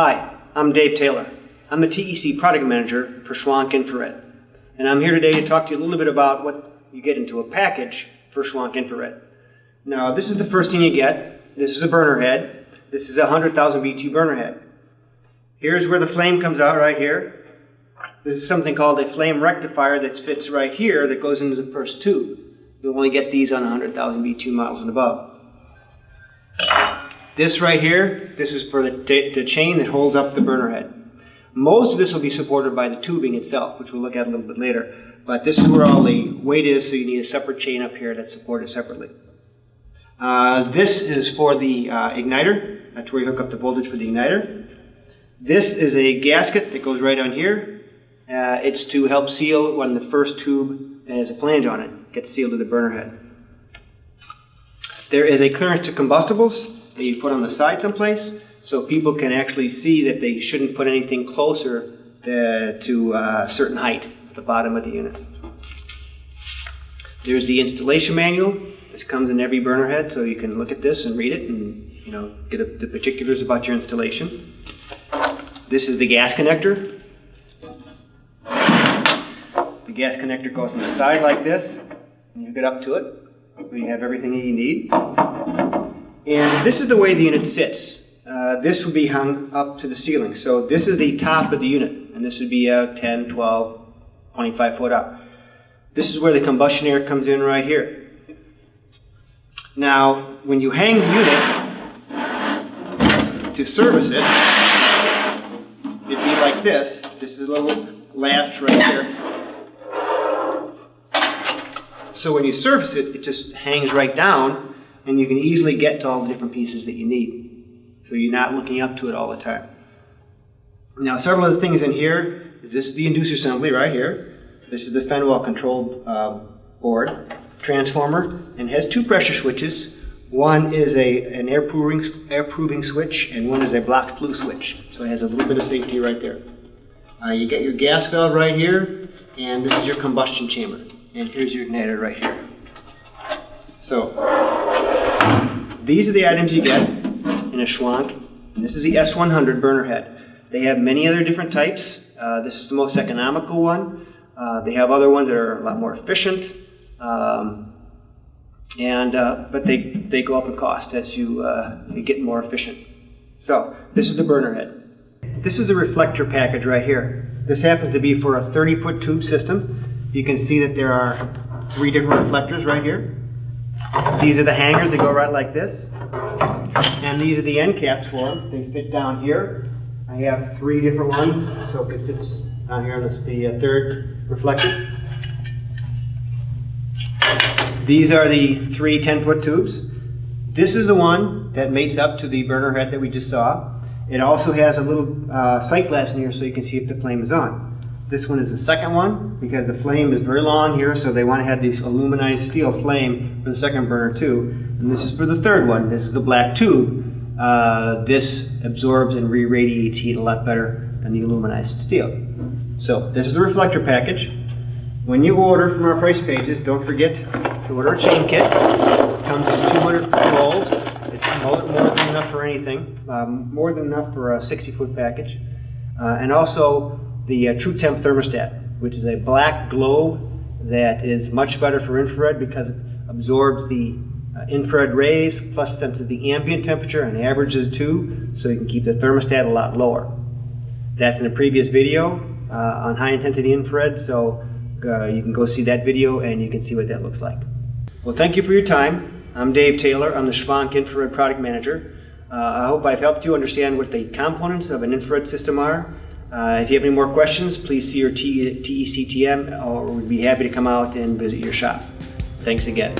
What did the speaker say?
Hi, I'm Dave Taylor. I'm the TEC Product Manager for Schwank Infrared. And I'm here today to talk to you a little bit about what you get into a package for Schwank Infrared. Now, this is the first thing you get. This is a burner head. This is a 100,000 BTU burner head. Here's where the flame comes out right here. This is something called a flame rectifier that fits right here that goes into the first tube. You'll only get these on 100,000 BTU models and above. This right here, this is for the chain that holds up the burner head. Most of this will be supported by the tubing itself, which we'll look at a little bit later. But this is where all the weight is, so you need a separate chain up here that's supported separately. This is for the igniter. That's where you hook up the voltage for the igniter. This is a gasket that goes right on here. It's to help seal when the first tube that has a flange on it gets sealed to the burner head. There is a clearance to combustibles that you put on the side someplace, so people can actually see that they shouldn't put anything closer to a certain height at the bottom of the unit. There's the installation manual. This comes in every burner head, so you can look at this and read it and get the particulars about your installation. This is the gas connector. The gas connector goes on the side like this, and you get up to it. You have everything that you need. And this is the way the unit sits. This would be hung up to the ceiling. So this is the top of the unit, and this would be 10, 12, 25 foot up. This is where the combustion air comes in right here. Now, when you hang the unit to service it, it'd be like this. This is a little latch right here. So when you service it, it just hangs right down, and you can easily get to all the different pieces that you need. So you're not looking up to it all the time. Now, several of the things in here, this is the inducer assembly right here. This is the Fenwell control board, transformer, and it has two pressure switches. One is an air proving switch, and one is a blocked flue switch. So it has a little bit of safety right there. You get your gas valve right here, and this is your combustion chamber. And here's your igniter right here. So, these are the items you get in a Schwank. And this is the S100 burner head. They have many other different types. This is the most economical one. They have other ones that are a lot more efficient. But they go up in cost as you get more efficient. So, this is the burner head. This is the reflector package right here. This happens to be for a 30-foot tube system. You can see that there are 3 different reflectors right here. These are the hangers that go right like this. And these are the end caps for them. They fit down here. I have 3 different ones, so it fits down here, and it's the 3rd reflector. These are the 3 10-foot tubes. This is the one that mates up to the burner head that we just saw. It also has a little sight glass in here so you can see if the flame is on. This one is the second one because the flame is very long here, so they want to have this aluminized steel flame for the second burner too. And this is for the 3rd one. This is the black tube. This absorbs and re-radiates heat a lot better than the aluminized steel. So this is the reflector package. When you order from our price pages, don't forget to order a chain kit. It comes in 200 foot rolls. It's more than enough for anything. More than enough for a 60-foot package. And also the True Temp thermostat, which is a black globe that is much better for infrared because it absorbs the infrared rays, plus senses the ambient temperature and averages too, so you can keep the thermostat a lot lower. That's in a previous video on high intensity infrared, so you can go see that video and you can see what that looks like. Well, thank you for your time. I'm Dave Taylor. I'm the Schwank Infrared Product Manager. I hope I've helped you understand what the components of an infrared system are. If you have any more questions, please see your TECTM, or we'd be happy to come out and visit your shop. Thanks again.